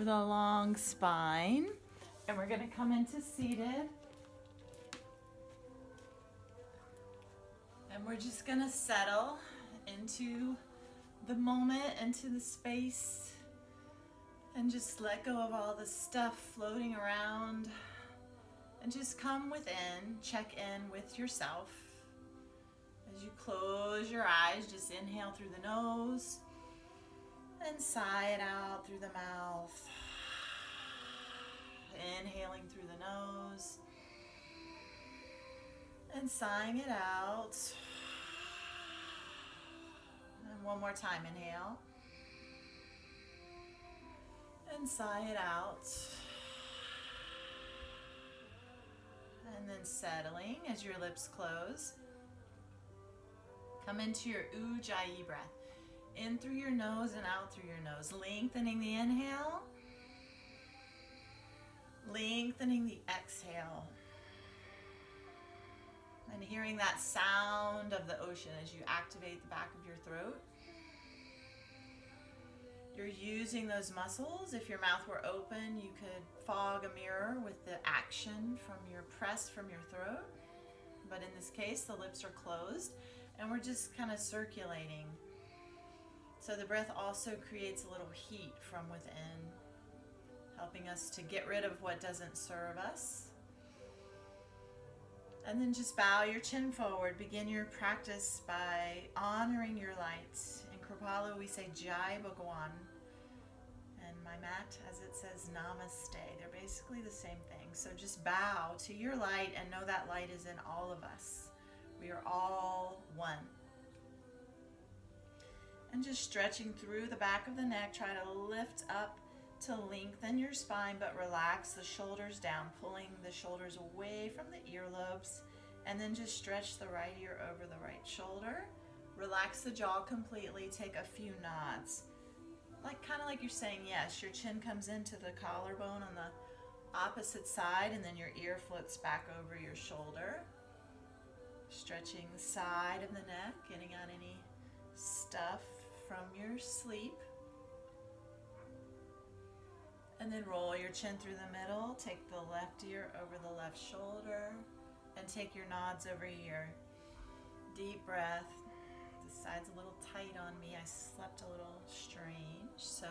with a long spine. And we're going to come into seated. And we're just going to settle into the moment, into the space, and just let go of all the stuff floating around. And just come within, check in with yourself. As you close your eyes, just inhale through the nose and sigh it out through the mouth. Inhaling through the nose and sighing it out. And one more time, inhale and sigh it out. And then settling as your lips close. Come into your Ujjayi breath. In through your nose and out through your nose. Lengthening the inhale. Lengthening the exhale. And hearing that sound of the ocean as you activate the back of your throat. You're using those muscles. If your mouth were open, you could fog a mirror with the action from your press from your throat. But in this case, the lips are closed and we're just kind of circulating. So the breath also creates a little heat from within, helping us to get rid of what doesn't serve us. And then just bow your chin forward. Begin your practice by honoring your light. In Kripalu, we say Jai Bhagwan. And my mat, as it says, Namaste. They're basically the same thing. So just bow to your light and know that light is in all of us. We are all one. And just stretching through the back of the neck, try to lift up to lengthen your spine, but relax the shoulders down, pulling the shoulders away from the earlobes, and then just stretch the right ear over the right shoulder. Relax the jaw completely, take a few nods. Kind of like you're saying yes. Your chin comes into the collarbone on the opposite side, and then your ear floats back over your shoulder. Stretching the side of the neck, getting out any stuff from your sleep. And then roll your chin through the middle, take the left ear over the left shoulder, and take your nods over here. Deep breath. The side's a little tight on me. I slept a little strange. So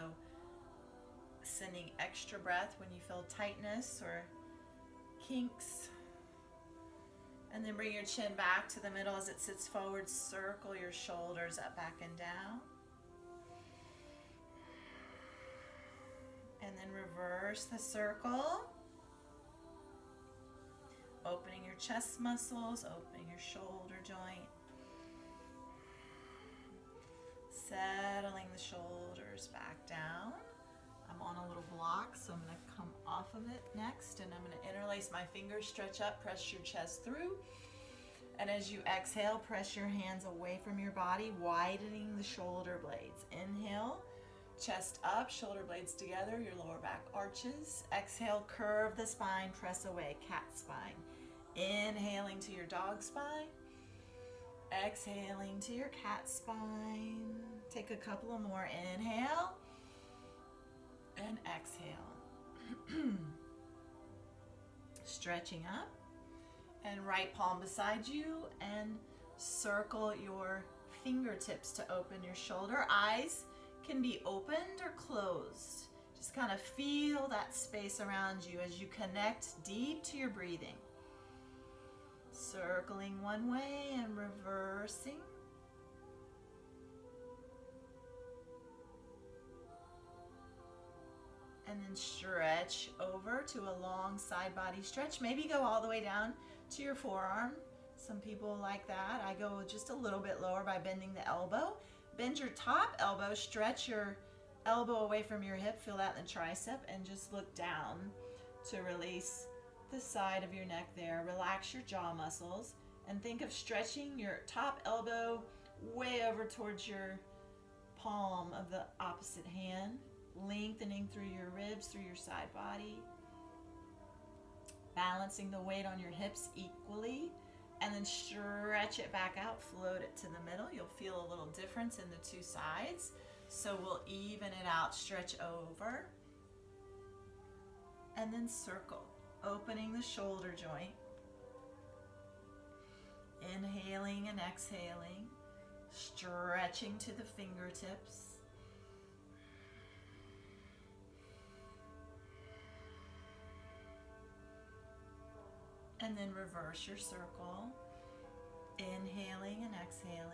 sending extra breath when you feel tightness or kinks. And then bring your chin back to the middle as it sits forward. Circle your shoulders up, back, and down. And then reverse the circle. Opening your chest muscles, opening your shoulder joint. Settling the shoulders back down. I'm on a little block, so I'm going to come off of it next, and I'm going to interlace my fingers, stretch up, press your chest through. And as you exhale, press your hands away from your body, widening the shoulder blades. Inhale. Chest up, shoulder blades together, your lower back arches. Exhale, curve the spine, press away, cat spine. Inhaling to your dog spine. Exhaling to your cat spine. Take a couple of more. Inhale and exhale. Stretching up. And right palm beside you, and circle your fingertips to open your shoulder. Eyes can be opened or closed. Just kind of feel that space around you as you connect deep to your breathing. Circling one way and reversing. And then stretch over to a long side body stretch. Maybe go all the way down to your forearm. Some people like that. I go just a little bit lower by bending the elbow. Bend your top elbow, stretch your elbow away from your hip, feel that in the tricep, and just look down to release the side of your neck there. Relax your jaw muscles and think of stretching your top elbow way over towards your palm of the opposite hand, lengthening through your ribs, through your side body, balancing the weight on your hips equally, and then stretch it back out, float it to the middle. You'll feel a little difference in the two sides. So we'll even it out, stretch over and then circle, opening the shoulder joint. Inhaling and exhaling, stretching to the fingertips. And then reverse your circle, inhaling and exhaling.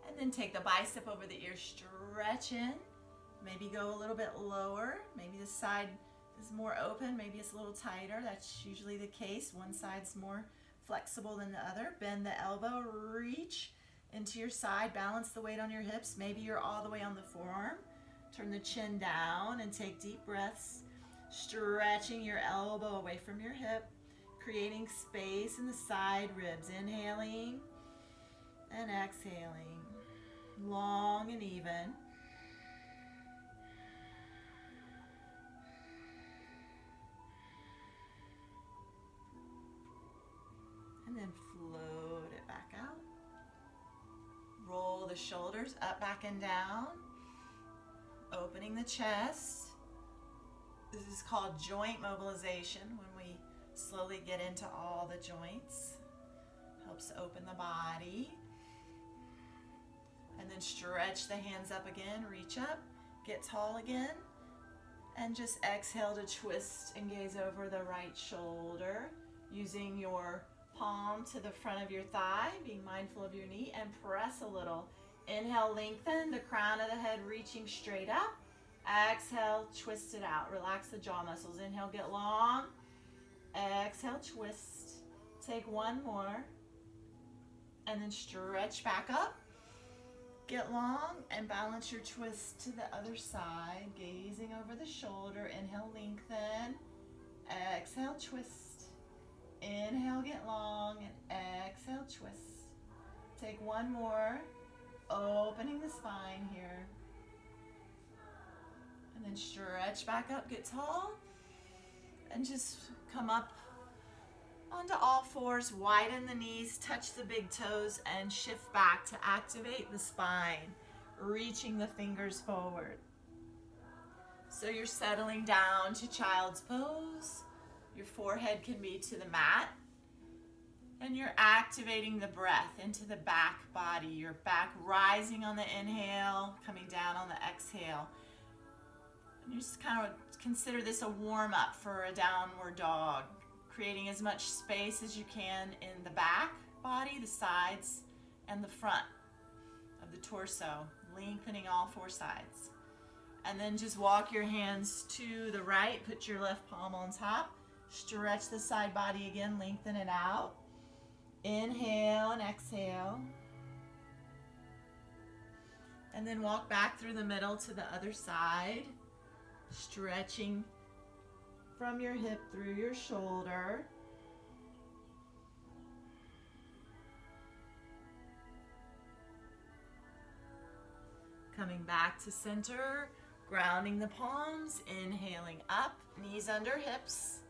And then take the bicep over the ear, stretch in. Maybe go a little bit lower. Maybe the side is more open, maybe it's a little tighter. That's usually the case. One side's more flexible than the other. Bend the elbow, reach into your side, balance the weight on your hips. Maybe you're all the way on the forearm. Turn the chin down and take deep breaths, stretching your elbow away from your hip, creating space in the side ribs. Inhaling and exhaling, long and even. And then float it back out. Roll the shoulders up, back, and down. Opening the chest. This is called joint mobilization, when we slowly get into all the joints. Helps open the body. And then stretch the hands up again, reach up, get tall again. And just exhale to twist and gaze over the right shoulder, using your palm to the front of your thigh, being mindful of your knee, and press a little. Inhale, lengthen the crown of the head, reaching straight up. Exhale, twist it out. Relax the jaw muscles. Inhale, get long. Exhale, twist. Take one more. And then stretch back up. Get long and balance your twist to the other side, gazing over the shoulder. Inhale, lengthen. Exhale, twist. Inhale, get long, and exhale, twist. Take one more, opening the spine here. And then stretch back up, get tall, and just come up onto all fours, widen the knees, touch the big toes, and shift back to activate the spine, reaching the fingers forward. So you're settling down to child's pose. Your forehead can be to the mat. And you're activating the breath into the back body. Your back rising on the inhale, coming down on the exhale. And you just kind of consider this a warm-up for a downward dog, creating as much space as you can in the back body, the sides, and the front of the torso, lengthening all four sides. And then just walk your hands to the right, put your left palm on top. Stretch the side body again, lengthen it out. Inhale and exhale. And then walk back through the middle to the other side, stretching from your hip through your shoulder. Coming back to center, grounding the palms, inhaling up, knees under hips.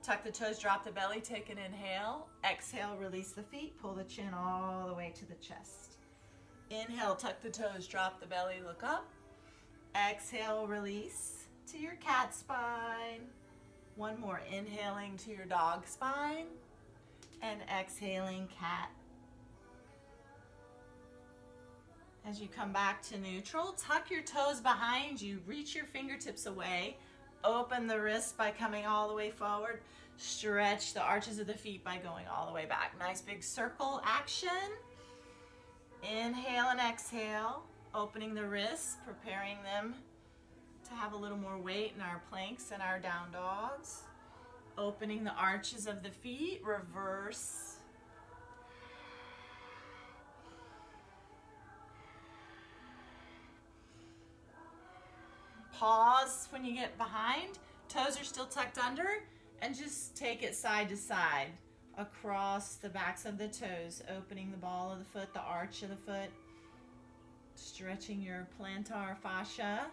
Tuck the toes, drop the belly, take an inhale. Exhale, release the feet, pull the chin all the way to the chest. Inhale, tuck the toes, drop the belly, look up. Exhale, release to your cat spine. One more, inhaling to your dog spine. And exhaling, cat. As you come back to neutral, tuck your toes behind you, reach your fingertips away. Open the wrists by coming all the way forward. Stretch the arches of the feet by going all the way back. Nice big circle action. Inhale and exhale. Opening the wrists, preparing them to have a little more weight in our planks and our down dogs. Opening the arches of the feet. Reverse. Pause when you get behind. Toes are still tucked under, and just take it side to side across the backs of the toes, opening the ball of the foot, the arch of the foot, stretching your plantar fascia.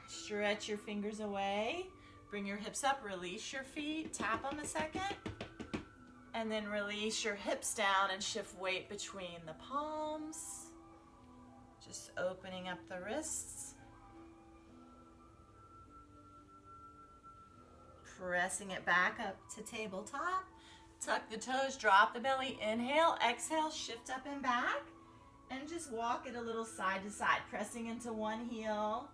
Stretch your fingers away. Bring your hips up, release your feet, tap them a second, And then release your hips down and shift weight between the palms. Just opening up the wrists. Pressing it back up to tabletop. Tuck the toes, drop the belly, inhale, exhale, shift up and back. And just walk it a little side to side, pressing into one heel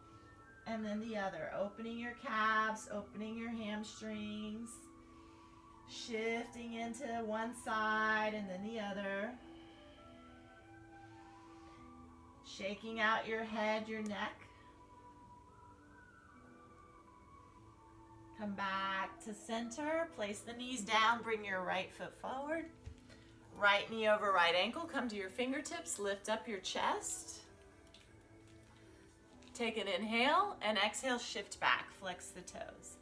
and then the other. Opening your calves, opening your hamstrings. Shifting into one side and then the other. Shaking out your head, your neck. Come back to center. Place the knees down. Bring your right foot forward. Right knee over right ankle. Come to your fingertips. Lift up your chest. Take an inhale and exhale. Shift back. Flex the toes.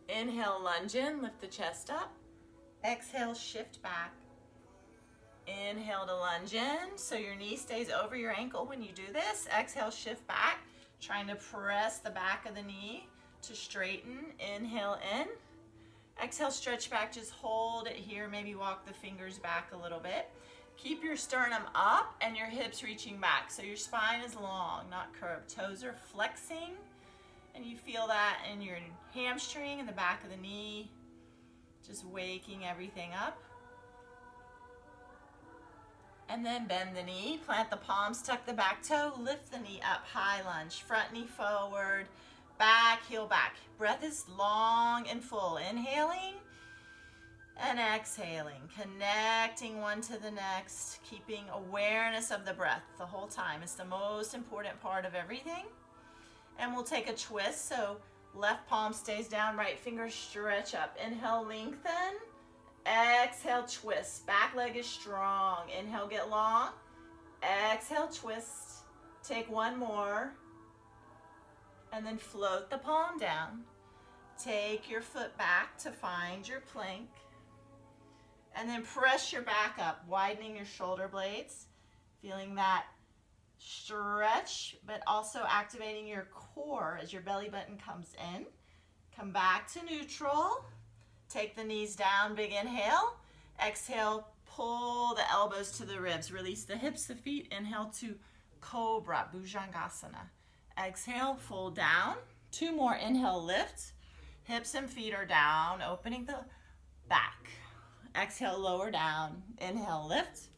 Inhale, lunge in. Lift the chest up. Exhale, shift back. Inhale to lunge in. So your knee stays over your ankle when you do this. Exhale, shift back. Trying to press the back of the knee to straighten. Inhale in. Exhale, stretch back. Just hold it here. Maybe walk the fingers back a little bit. Keep your sternum up and your hips reaching back. So your spine is long, not curved. Toes are flexing. And you feel that in your hamstring and the back of the knee. Just waking everything up. And then bend the knee. Plant the palms. Tuck the back toe. Lift the knee up. High lunge. Front knee forward. Back, heel back. Breath is long and full. Inhaling and exhaling. Connecting one to the next. Keeping awareness of the breath the whole time. It's the most important part of everything. And we'll take a twist. So left palm stays down. Right finger stretch up. Inhale, lengthen. Exhale, twist. Back leg is strong. Inhale, get long. Exhale, twist. Take one more. And then float the palm down. Take your foot back to find your plank. And then press your back up, widening your shoulder blades. Feeling that stretch, but also activating your core as your belly button comes in. Come back to neutral. Take the knees down, big inhale. Exhale, pull the elbows to the ribs. Release the hips, the feet. Inhale to Cobra, Bhujangasana. Exhale, fold down. Two more, inhale, lift. Hips and feet are down, opening the back. Exhale, lower down. Inhale, lift.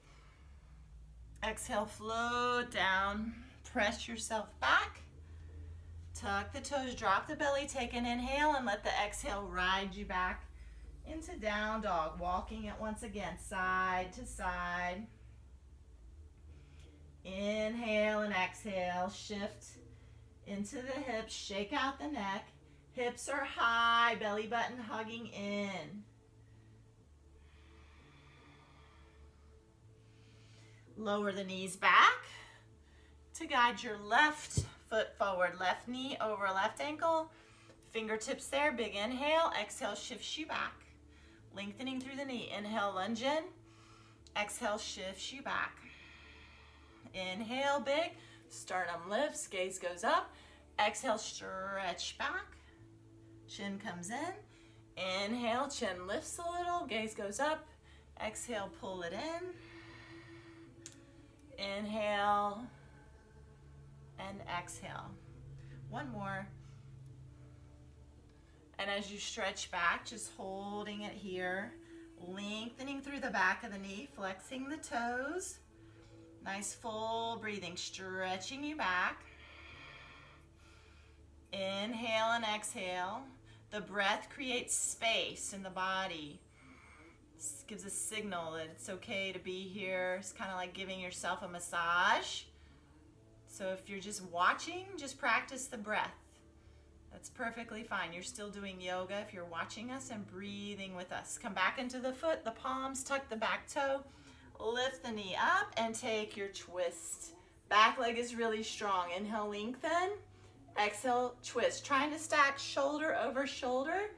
Exhale, float down. Press yourself back. Tuck the toes, drop the belly, take an inhale, and let the exhale ride you back into down dog. Walking it once again, side to side. Inhale and exhale, shift into the hips, shake out the neck. Hips are high, belly button hugging in. Lower the knees back to guide your left foot forward. Left knee over left ankle. Fingertips there, big inhale. Exhale, shifts you back. Lengthening through the knee. Inhale, lunge in. Exhale, shifts you back. Inhale, big. Sternum lifts, gaze goes up. Exhale, stretch back. Chin comes in. Inhale, chin lifts a little, gaze goes up. Exhale, pull it in. Inhale and exhale. One more. And as you stretch back, just holding it here, lengthening through the back of the knee, flexing the toes. Nice full breathing, stretching you back. Inhale and exhale. The breath creates space in the body. This gives a signal that it's okay to be here. It's kind of like giving yourself a massage. So if you're just watching, just practice the breath. That's perfectly fine. You're still doing yoga if you're watching us and breathing with us. Come back into the foot, the palms, tuck the back toe. Lift the knee up and take your twist. Back leg is really strong. Inhale, lengthen. Exhale, twist. Trying to stack shoulder over shoulder.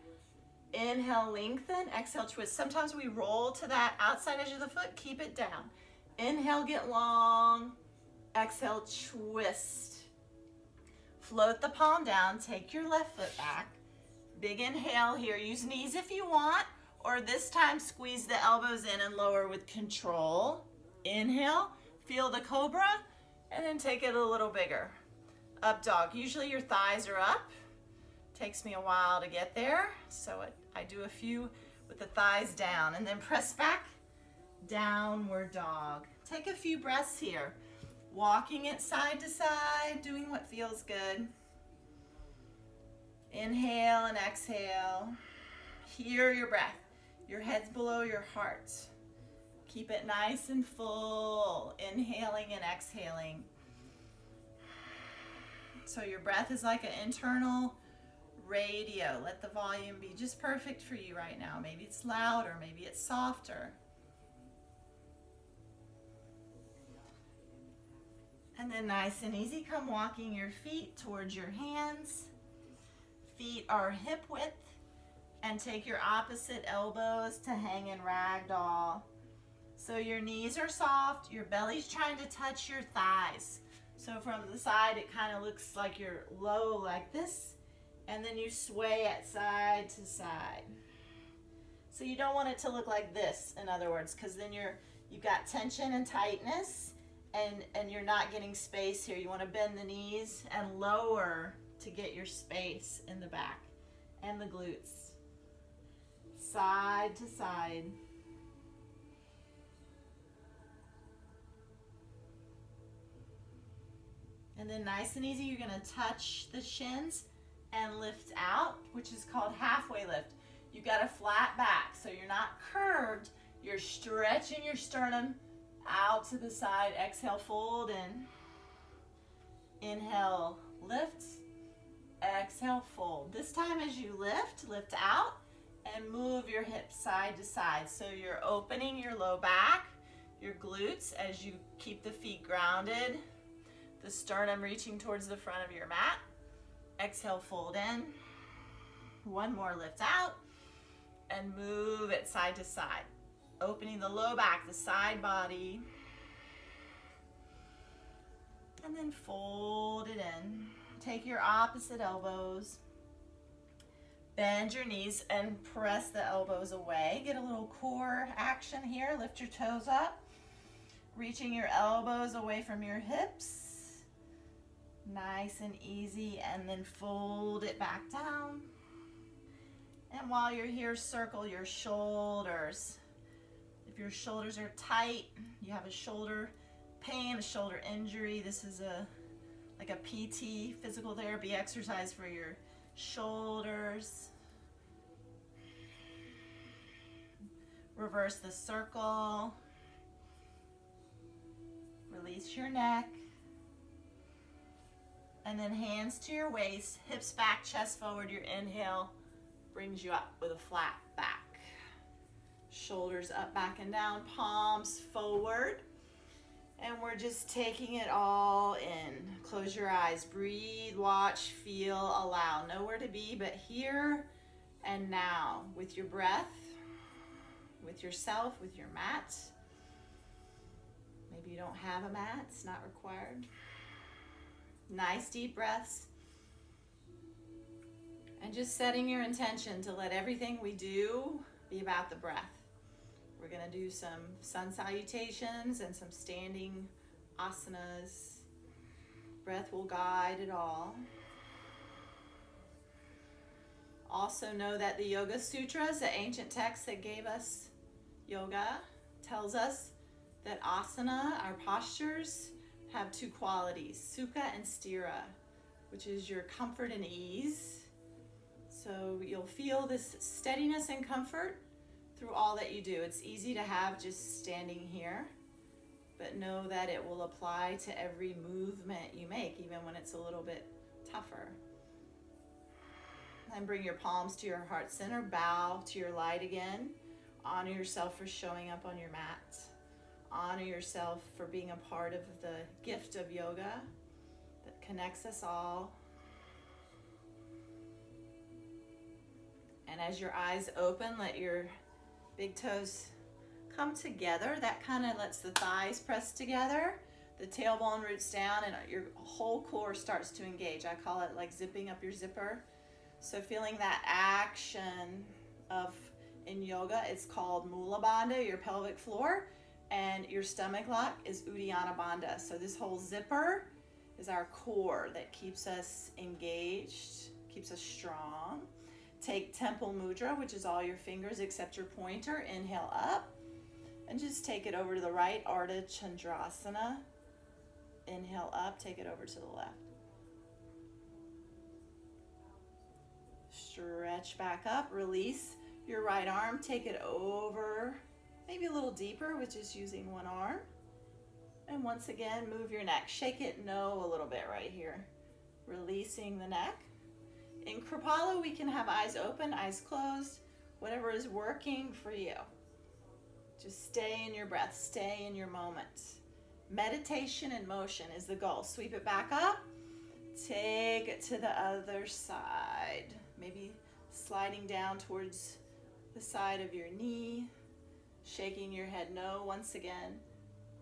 Inhale, lengthen. Exhale, twist. Sometimes we roll to that outside edge of the foot. Keep it down. Inhale, get long. Exhale, twist. Float the palm down. Take your left foot back. Big inhale here. Use knees if you want. Or this time, squeeze the elbows in and lower with control. Inhale, feel the cobra, and then take it a little bigger. Up dog. Usually your thighs are up. Takes me a while to get there, so I do a few with the thighs down, and then press back, downward dog. Take a few breaths here. Walking it side to side, doing what feels good. Inhale and exhale. Hear your breath. Your head's below your heart. Keep it nice and full. Inhaling and exhaling. So your breath is like an internal radio. Let the volume be just perfect for you right now. Maybe it's louder, maybe it's softer. And then nice and easy, come walking your feet towards your hands. Feet are hip width, and take your opposite elbows to hang in ragdoll. So your knees are soft, your belly's trying to touch your thighs. So from the side, it kind of looks like you're low like this, and then you sway it side to side. So you don't want it to look like this, in other words, because then you've got tension and tightness, and you're not getting space here. You want to bend the knees and lower to get your space in the back and the glutes. Side to side. And then nice and easy, you're going to touch the shins and lift out, which is called halfway lift. You've got a flat back, so you're not curved. You're stretching your sternum out to the side. Exhale, fold in. Inhale, lift. Exhale, fold. This time as you lift out and move your hips side to side. So you're opening your low back, your glutes as you keep the feet grounded. The sternum reaching towards the front of your mat. Exhale, fold in. One more, lift out. And move it side to side. Opening the low back, the side body. And then fold it in. Take your opposite elbows. Bend your knees and press the elbows away. Get a little core action here. Lift your toes up. Reaching your elbows away from your hips. Nice and easy, and then fold it back down. And while you're here, circle your shoulders. If your shoulders are tight, you have a shoulder pain, a shoulder injury, this is like a PT, physical therapy exercise for your shoulders. Reverse the circle. Release your neck. And then hands to your waist, hips back, chest forward. Your inhale brings you up with a flat back. Shoulders up, back, and down, palms forward. And we're just taking it all in. Close your eyes, breathe, watch, feel, allow. Nowhere to be but here and now with your breath, with yourself, with your mat. Maybe you don't have a mat, it's not required. Nice deep breaths. And just setting your intention to let everything we do be about the breath. We're going to do some sun salutations and some standing asanas. Breath will guide it all. Also know that the Yoga Sutras, the ancient text that gave us yoga, tells us that asana, our postures, have two qualities, sukha and sthira, which is your comfort and ease. So you'll feel this steadiness and comfort through all that you do. It's easy to have just standing here, but know that it will apply to every movement you make, even when it's a little bit tougher. And bring your palms to your heart center, bow to your light again. Honor yourself for showing up on your mat. Honor yourself for being a part of the gift of yoga that connects us all. And as your eyes open, let your big toes come together. That kind of lets the thighs press together. The tailbone roots down and your whole core starts to engage. I call it like zipping up your zipper. So feeling that action of In yoga, it's called Mula Bandha, your pelvic floor, and your stomach lock is Uddiyana Bandha. So this whole zipper is our core that keeps us engaged, keeps us strong. Take Temple Mudra, which is all your fingers except your pointer. Inhale up, and just take it over to the right, Ardha Chandrasana. Inhale up, take it over to the left. Stretch back up, release your right arm, take it over, maybe a little deeper with just using one arm. And once again, move your neck. Shake it no a little bit right here. Releasing the neck. In Kripalu, we can have eyes open, eyes closed, whatever is working for you. Just stay in your breath, stay in your moment. Meditation in motion is the goal. Sweep it back up, take it to the other side. Maybe sliding down towards the side of your knee, shaking your head no once again,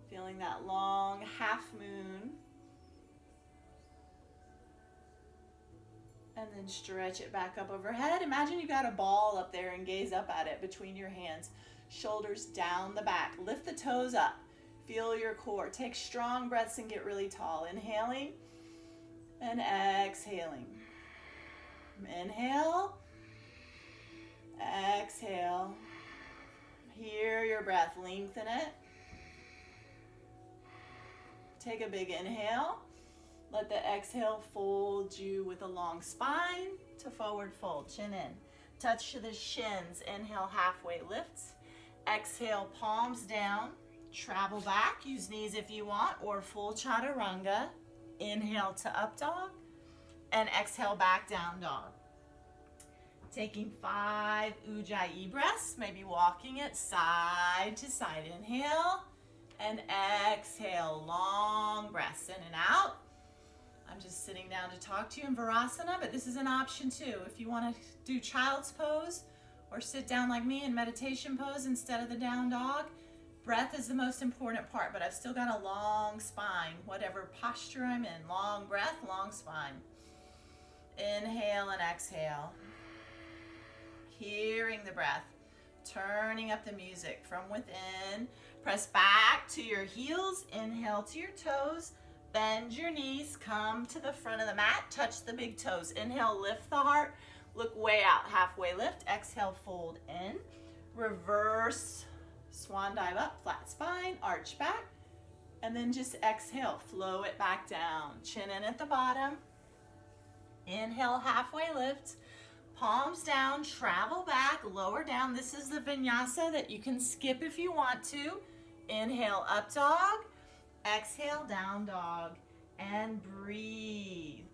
feeling that long half moon. And then stretch it back up overhead. Imagine you got a ball up there and gaze up at it between your hands. Shoulders down the back. Lift the toes up. Feel your core. Take strong breaths and get really tall. Inhaling and exhaling. Inhale. Exhale. Hear your breath. Lengthen it. Take a big inhale. Let the exhale fold you with a long spine to forward fold. Chin in. Touch to the shins. Inhale, halfway lift. Exhale, palms down. Travel back. Use knees if you want, or full chaturanga. Inhale to up dog. And exhale, back down dog. Taking 5 ujjayi breaths. Maybe walking it side to side. Inhale. And exhale, long breaths in and out. I'm just sitting down to talk to you in Virasana, but this is an option too. If you want to do child's pose or sit down like me in meditation pose instead of the down dog, breath is the most important part, but I've still got a long spine, whatever posture I'm in. Long breath, long spine. Inhale and exhale. Hearing the breath. Turning up the music from within. Press back to your heels. Inhale to your toes. Bend your knees. Come to the front of the mat. Touch the big toes. Inhale, lift the heart. Look way out. Halfway lift. Exhale, fold in. Reverse swan dive up. Flat spine. Arch back. And then just exhale. Flow it back down. Chin in at the bottom. Inhale, halfway lift. Palms down, travel back, lower down. This is the vinyasa that you can skip if you want to. Inhale, up dog. Exhale, down dog. And breathe.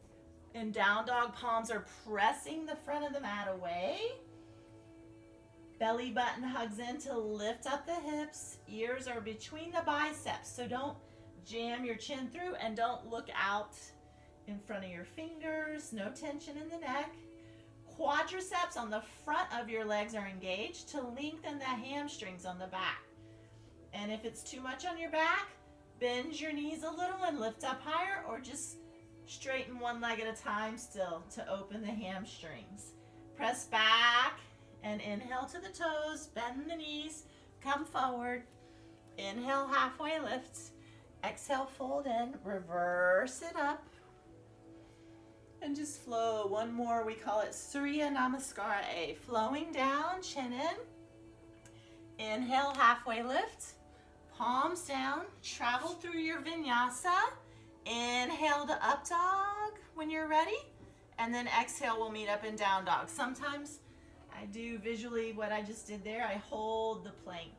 In down dog, palms are pressing the front of the mat away. Belly button hugs in to lift up the hips. Ears are between the biceps, so don't jam your chin through and don't look out in front of your fingers. No tension in the neck. Quadriceps on the front of your legs are engaged to lengthen the hamstrings on the back. And if it's too much on your back, bend your knees a little and lift up higher, or just straighten one leg at a time still to open the hamstrings. Press back and inhale to the toes, bend the knees, come forward. Inhale, halfway lift. Exhale, fold in, reverse it up. And just flow. One more, we call it Surya Namaskara A. Flowing down, chin in. Inhale, halfway lift. Palms down. Travel through your vinyasa. Inhale to up dog when you're ready. And then exhale, we'll meet up in down dog. Sometimes I do visually what I just did there. I hold the plank.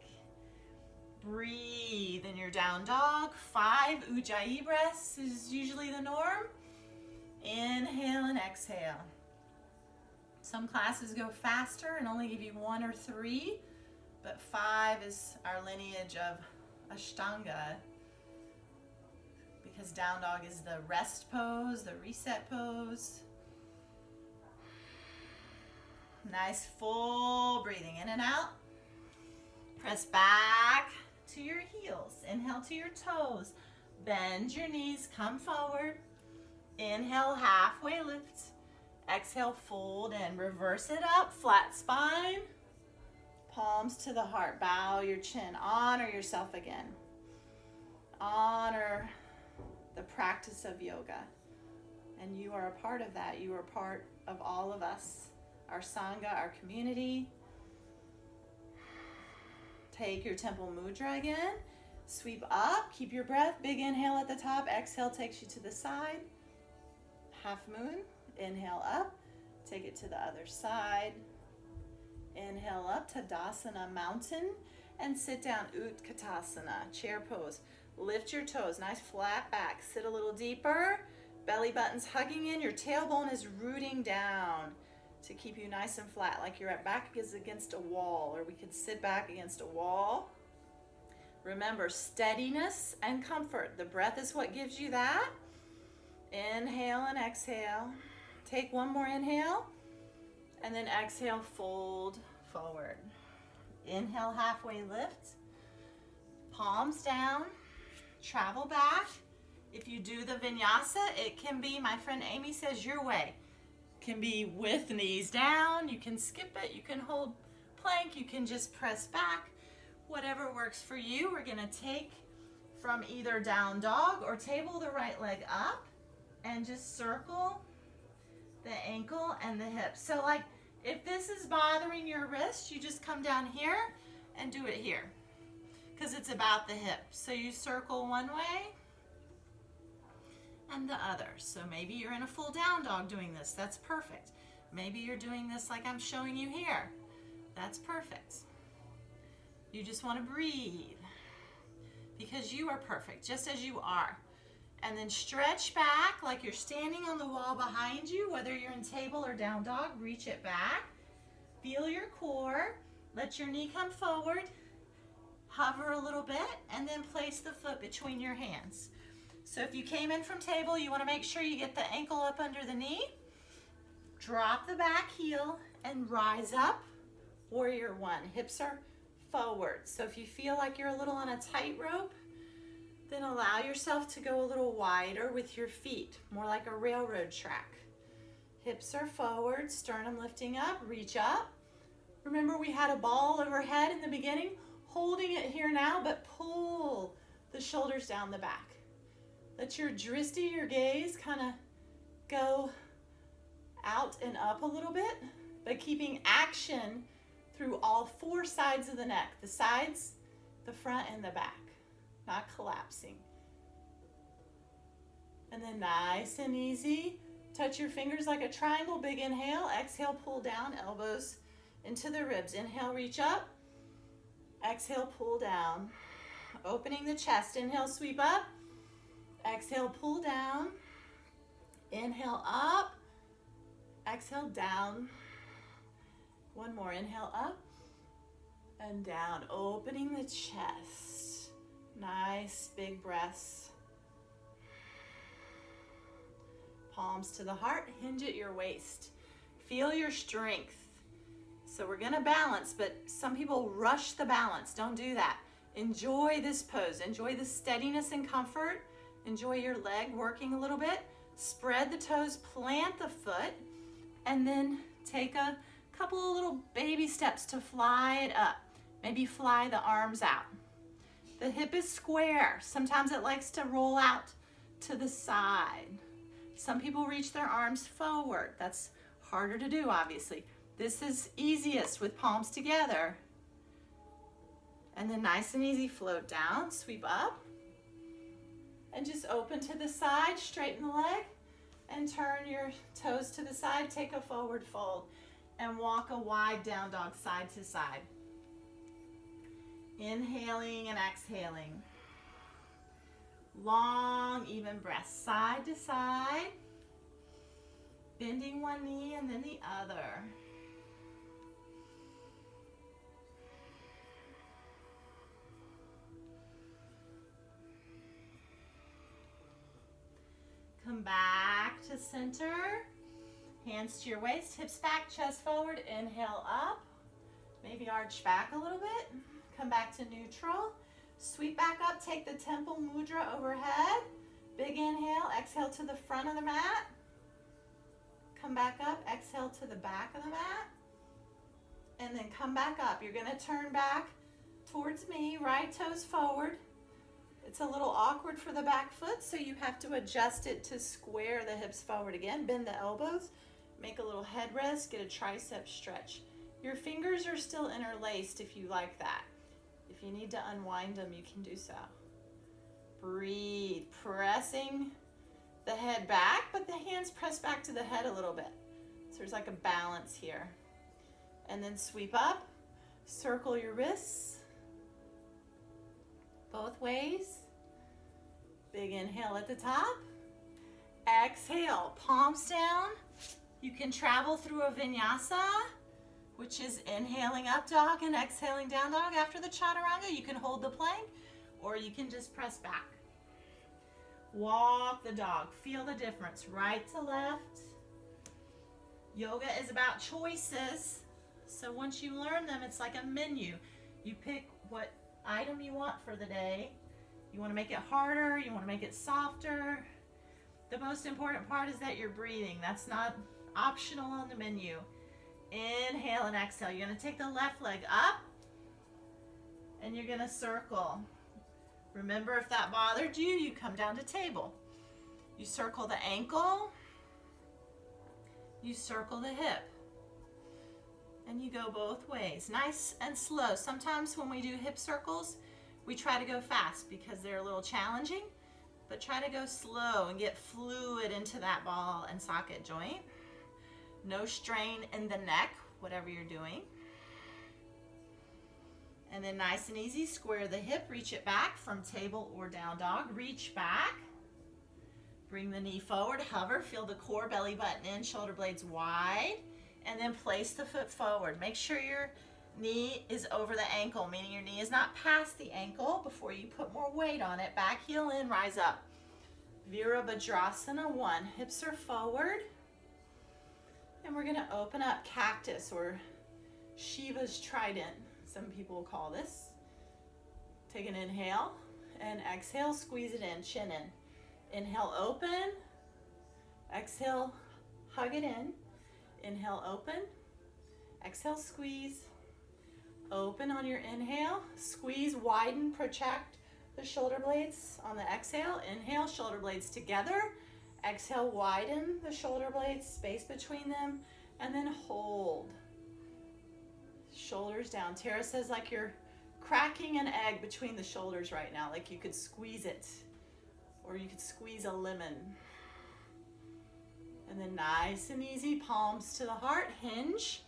Breathe in your down dog. 5 ujjayi breaths is usually the norm. Inhale and exhale. Some classes go faster and only give you 1 or 3, but 5 is our lineage of Ashtanga, because down dog is the rest pose, the reset pose. Nice full breathing in and out. Press back to your heels. Inhale to your toes. Bend your knees, come forward. Inhale, halfway lift. Exhale, fold and reverse it up. Flat spine. Palms to the heart. Bow your chin. Honor yourself again. Honor the practice of yoga. And you are a part of that. You are part of all of us, our Sangha, our community. Take your temple mudra again. Sweep up. Keep your breath. Big inhale at the top. Exhale takes you to the side. Half moon. Inhale up. Take it to the other side. Inhale up, Tadasana, mountain, and sit down, Utkatasana, chair pose. Lift your toes, nice flat back. Sit a little deeper. Belly button's hugging in. Your tailbone is rooting down to keep you nice and flat, like your back is against a wall, or we could sit back against a wall. Remember, steadiness and comfort. The breath is what gives you that. Inhale and exhale. Take one more inhale. And then exhale, fold forward. Inhale, halfway lift. Palms down. Travel back. If you do the vinyasa, it can be, my friend Amy says, your way. It can be with knees down. You can skip it. You can hold plank. You can just press back. Whatever works for you. We're going to take from either down dog or table the right leg up and just circle the ankle and the hip. So like if this is bothering your wrist, you just come down here and do it here because it's about the hip. So you circle one way and the other. So maybe you're in a full down dog doing this. That's perfect. Maybe you're doing this like I'm showing you here. That's perfect. You just want to breathe because you are perfect just as you are. And then stretch back like you're standing on the wall behind you, whether you're in table or down dog, reach it back. Feel your core. Let your knee come forward. Hover a little bit and then place the foot between your hands. So if you came in from table, you want to make sure you get the ankle up under the knee. Drop the back heel and rise up. Warrior one. Hips are forward. So if you feel like you're a little on a tightrope, then allow yourself to go a little wider with your feet, more like a railroad track. Hips are forward, sternum lifting up, reach up. Remember we had a ball overhead in the beginning, holding it here now, but pull the shoulders down the back. Let your drishti, your gaze, kind of go out and up a little bit, but keeping action through all four sides of the neck, the sides, the front, and the back. Not collapsing. And then nice and easy, touch your fingers like a triangle, big inhale, exhale, pull down, elbows into the ribs. Inhale, reach up, exhale, pull down. Opening the chest, inhale, sweep up, exhale, pull down, inhale, up, exhale, down. One more, inhale, up and down, opening the chest. Nice big breaths. Palms to the heart, hinge at your waist. Feel your strength. So we're gonna balance, but some people rush the balance. Don't do that. Enjoy this pose. Enjoy the steadiness and comfort. Enjoy your leg working a little bit. Spread the toes, plant the foot, and then take a couple of little baby steps to fly it up. Maybe fly the arms out. The hip is square. Sometimes it likes to roll out to the side. Some people reach their arms forward. That's harder to do, obviously. This is easiest with palms together. And then nice and easy, float down, sweep up. And just open to the side, straighten the leg, and turn your toes to the side. Take a forward fold and walk a wide down dog side to side. Inhaling and exhaling. Long, even breaths, side to side. Bending one knee and then the other. Come back to center. Hands to your waist, hips back, chest forward. Inhale up. Maybe arch back a little bit. Come back to neutral. Sweep back up, take the temple mudra overhead. Big inhale, exhale to the front of the mat. Come back up, exhale to the back of the mat. And then come back up. You're gonna turn back towards me, right toes forward. It's a little awkward for the back foot, so you have to adjust it to square the hips forward again. Bend the elbows, make a little headrest, get a tricep stretch. Your fingers are still interlaced if you like that. If you need to unwind them, you can do so. Breathe, pressing the head back, but the hands press back to the head a little bit. So there's like a balance here. And then sweep up, circle your wrists both ways. Big inhale at the top. Exhale, palms down. You can travel through a vinyasa, which is inhaling up dog and exhaling down dog. After the chaturanga, you can hold the plank or you can just press back. Walk the dog. Feel the difference, right to left. Yoga is about choices. So once you learn them, it's like a menu. You pick what item you want for the day. You want to make it harder, you want to make it softer. The most important part is that you're breathing. That's not optional on the menu. Inhale and exhale. You're going to take the left leg up and you're going to circle. Remember, if that bothered you, you come down to table. You circle the ankle, you circle the hip, and you go both ways. Nice and slow. Sometimes when we do hip circles, we try to go fast because they're a little challenging, but try to go slow and get fluid into that ball and socket joint. No strain in the neck, whatever you're doing. And then nice and easy, square the hip, reach it back from table or down dog. Reach back, bring the knee forward, hover, feel the core, belly button in, shoulder blades wide, and then place the foot forward. Make sure your knee is over the ankle, meaning your knee is not past the ankle before you put more weight on it. Back heel in, rise up. Virabhadrasana 1, hips are forward. And we're gonna open up cactus or Shiva's trident, some people call this. Take an inhale and exhale, squeeze it in, chin in. Inhale, open. Exhale, hug it in. Inhale, open. Exhale, squeeze. Open on your inhale. Squeeze, widen, protect the shoulder blades on the exhale. Inhale, shoulder blades together. Exhale, widen the shoulder blades, space between them, and then hold. Shoulders down. Tara says like you're cracking an egg between the shoulders right now, like you could squeeze it, or you could squeeze a lemon. And then nice and easy, palms to the heart, hinge,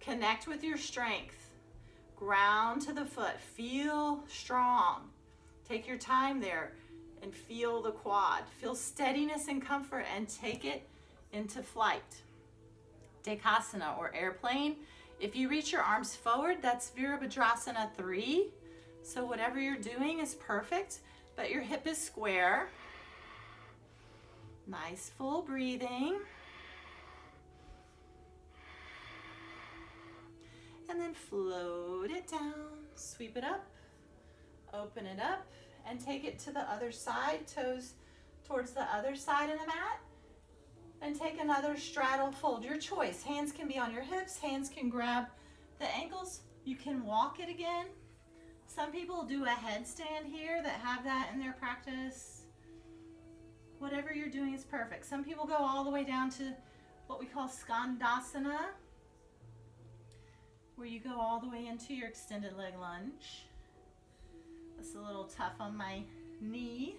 connect with your strength. Ground to the foot, feel strong. Take your time there and feel the quad. Feel steadiness and comfort and take it into flight. Dekasana or airplane. If you reach your arms forward, that's Virabhadrasana 3. So whatever you're doing is perfect, but your hip is square. Nice full breathing. And then float it down, sweep it up, open it up, and take it to the other side, toes towards the other side of the mat. And take another straddle fold, your choice. Hands can be on your hips, hands can grab the ankles. You can walk it again. Some people do a headstand here that have that in their practice. Whatever you're doing is perfect. Some people go all the way down to what we call Skandasana, where you go all the way into your extended leg lunge. That's a little tough on my knee,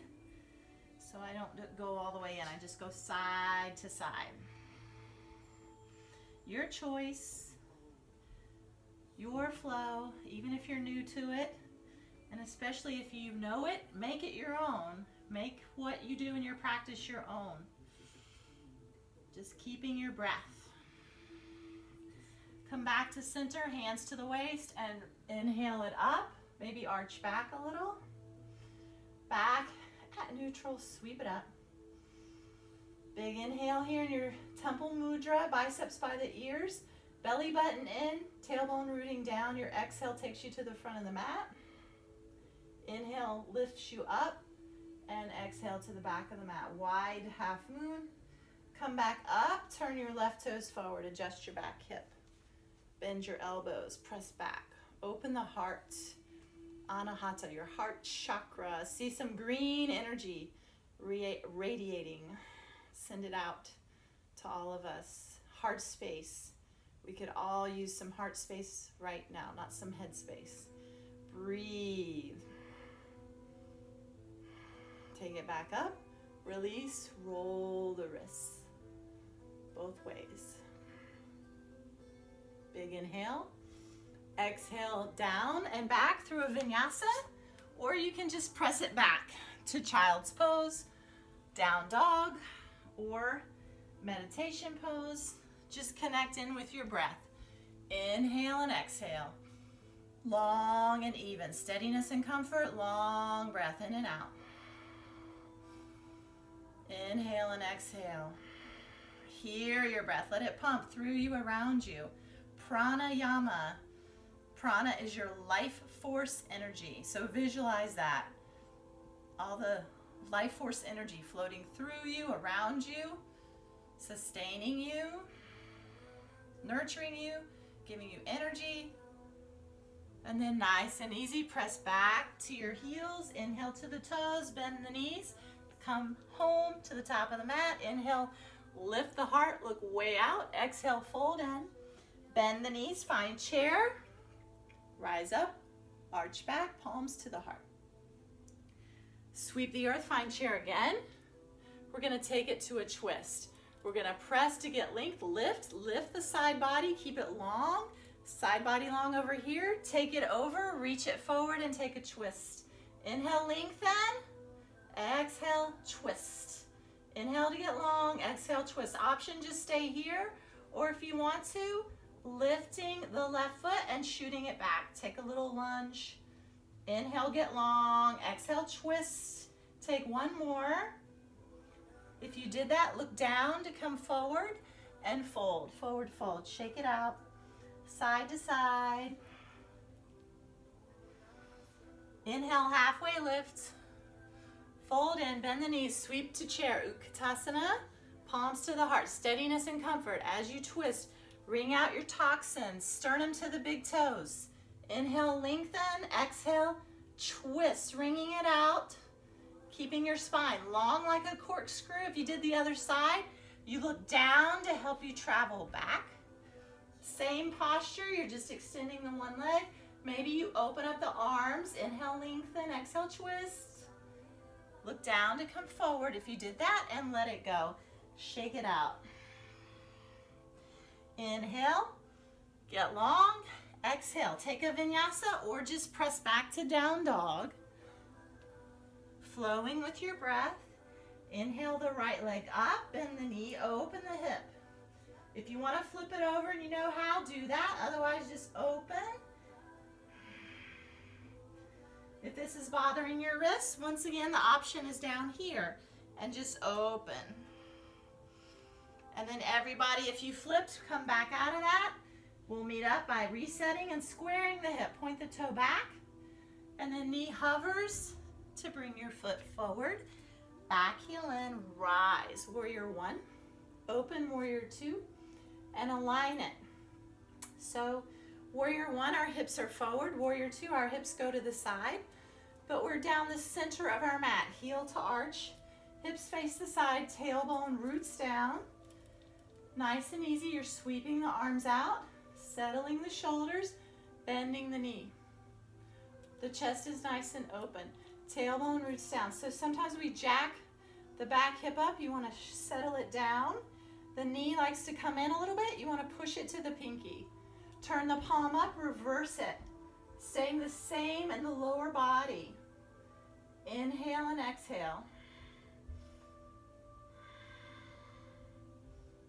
so I don't go all the way in. I just go side to side. Your choice, your flow, even if you're new to it, and especially if you know it, make it your own. Make what you do in your practice your own. Just keeping your breath. Come back to center, hands to the waist, and inhale it up. Maybe arch back a little. Back at neutral, sweep it up. Big inhale here in your temple mudra, biceps by the ears, belly button in, tailbone rooting down. Your exhale takes you to the front of the mat. Inhale lifts you up, and exhale to the back of the mat. Wide half moon. Come back up, turn your left toes forward, adjust your back hip. Bend your elbows, press back. Open the heart. Anahata, your heart chakra. See some green energy radiating. Send it out to all of us. Heart space. We could all use some heart space right now, not some head space. Breathe. Take it back up. Release. Roll the wrists. Both ways. Big inhale. Exhale down and back through a vinyasa, or you can just press it back to child's pose, down dog, or meditation pose. Just connect in with your breath. Inhale and exhale. Long and even. Steadiness and comfort. Long breath in and out. Inhale and exhale. Hear your breath. Let it pump through you, around you. Pranayama. Prana is your life force energy. So visualize that. All the life force energy floating through you, around you, sustaining you, nurturing you, giving you energy. And then nice and easy, press back to your heels. Inhale to the toes, bend the knees. Come home to the top of the mat. Inhale, lift the heart, look way out. Exhale, fold in. Bend the knees, find chair. Rise up, arch back, palms to the heart. Sweep the earth, find chair again. We're gonna take it to a twist. We're gonna press to get length, lift the side body, keep it long. Side body long over here. Take it over, reach it forward and take a twist. Inhale, lengthen. Exhale, twist. Inhale to get long, exhale, twist. Option, just stay here, or if you want to, lifting the left foot and shooting it back. Take a little lunge. Inhale, get long. Exhale, twist. Take one more. If you did that, look down to come forward and fold. Forward fold. Shake it out. Side to side. Inhale, halfway lift. Fold in, bend the knees, sweep to chair. Utkatasana. Palms to the heart. Steadiness and comfort as you twist. Wring out your toxins, sternum to the big toes. Inhale, lengthen, exhale, twist, wringing it out, keeping your spine long like a corkscrew. If you did the other side, you look down to help you travel back. Same posture, you're just extending the one leg. Maybe you open up the arms, inhale, lengthen, exhale, twist. Look down to come forward if you did that and let it go. Shake it out. Inhale, get long, exhale, take a vinyasa or just press back to down dog. Flowing with your breath. Inhale the right leg up, bend the knee, open the hip. If you want to flip it over and you know how, do that. Otherwise, just open. If this is bothering your wrists, once again, the option is down here and just open. And then everybody, if you flipped, come back out of that. We'll meet up by resetting and squaring the hip. Point the toe back. And then knee hovers to bring your foot forward. Back heel in, rise. Warrior one. Open warrior two. And align it. So warrior one, our hips are forward. Warrior two, our hips go to the side. But we're down the center of our mat. Heel to arch. Hips face the side. Tailbone roots down. Nice and easy, you're sweeping the arms out, settling the shoulders, bending the knee. The chest is nice and open. Tailbone roots down. So sometimes we jack the back hip up. You want to settle it down. The knee likes to come in a little bit. You want to push it to the pinky. Turn the palm up, reverse it. Staying the same in the lower body. Inhale and exhale.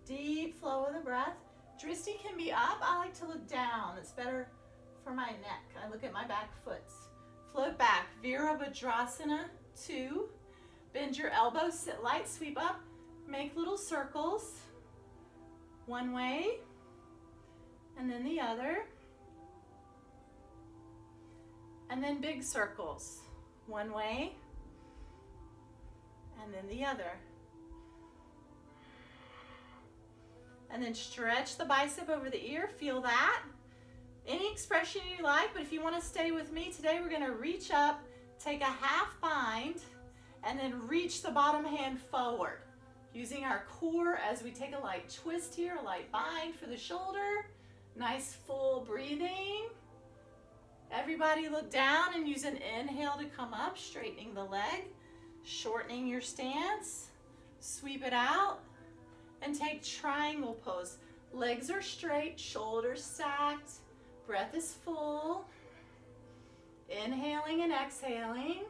Deep flow of the breath. Drishti can be up. I like to look down. It's better for my neck. I look at my back foot. Float back. Virabhadrasana 2. Bend your elbows, sit light, sweep up. Make little circles. One way. And then the other. And then big circles. One way. And then the other. And then stretch the bicep over the ear, feel that. Any expression you like, but if you want to stay with me today, we're going to reach up, take a half bind, and then reach the bottom hand forward. Using our core as we take a light twist here, a light bind for the shoulder. Nice full breathing. Everybody look down and use an inhale to come up, straightening the leg, shortening your stance. Sweep it out and take triangle pose. Legs are straight, shoulders stacked. Breath is full. Inhaling and exhaling.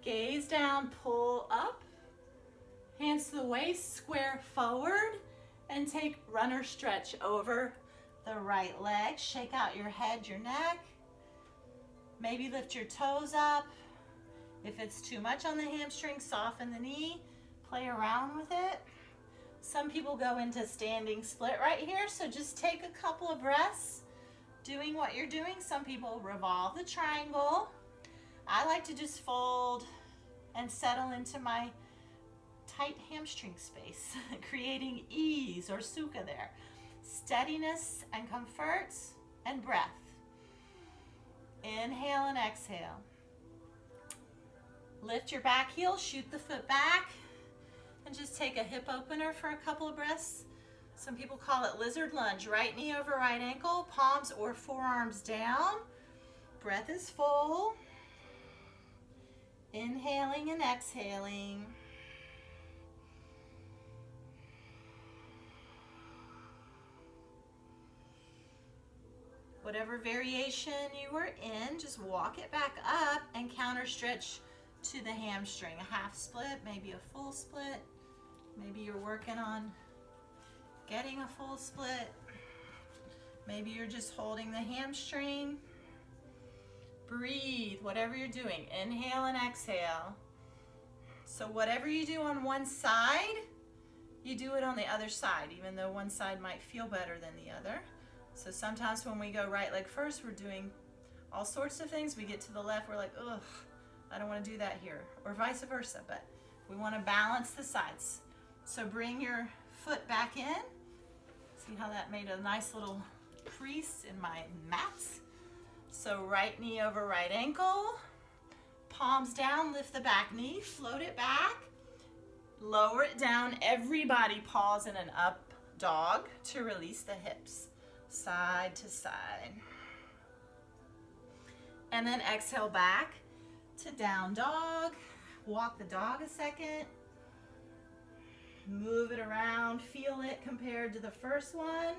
Gaze down, pull up. Hands to the waist, square forward, and take runner stretch over the right leg. Shake out your head, your neck. Maybe lift your toes up. If it's too much on the hamstring, soften the knee. Play around with it. Some people go into standing split right here, so just take a couple of breaths doing what you're doing. Some people revolve the triangle. I like to just fold and settle into my tight hamstring space, creating ease or sukha there. Steadiness and comfort and breath. Inhale and exhale. Lift your back heel, shoot the foot back, and just take a hip opener for a couple of breaths. Some people call it lizard lunge. Right knee over right ankle, palms or forearms down. Breath is full. Inhaling and exhaling. Whatever variation you were in, just walk it back up and counter stretch to the hamstring. A half split, maybe a full split. Maybe you're working on getting a full split. Maybe you're just holding the hamstring. Breathe, whatever you're doing. Inhale and exhale. So whatever you do on one side, you do it on the other side, even though one side might feel better than the other. So sometimes when we go right leg first, we're doing all sorts of things. We get to the left, we're like, ugh, I don't want to do that here, or vice versa, but we want to balance the sides. So bring your foot back in. See how that made a nice little crease in my mats? So right knee over right ankle, palms down, lift the back knee, float it back, lower it down. Everybody pause in an up dog to release the hips, side to side. And then exhale back to down dog. Walk the dog a second. Move it around, feel it compared to the first one.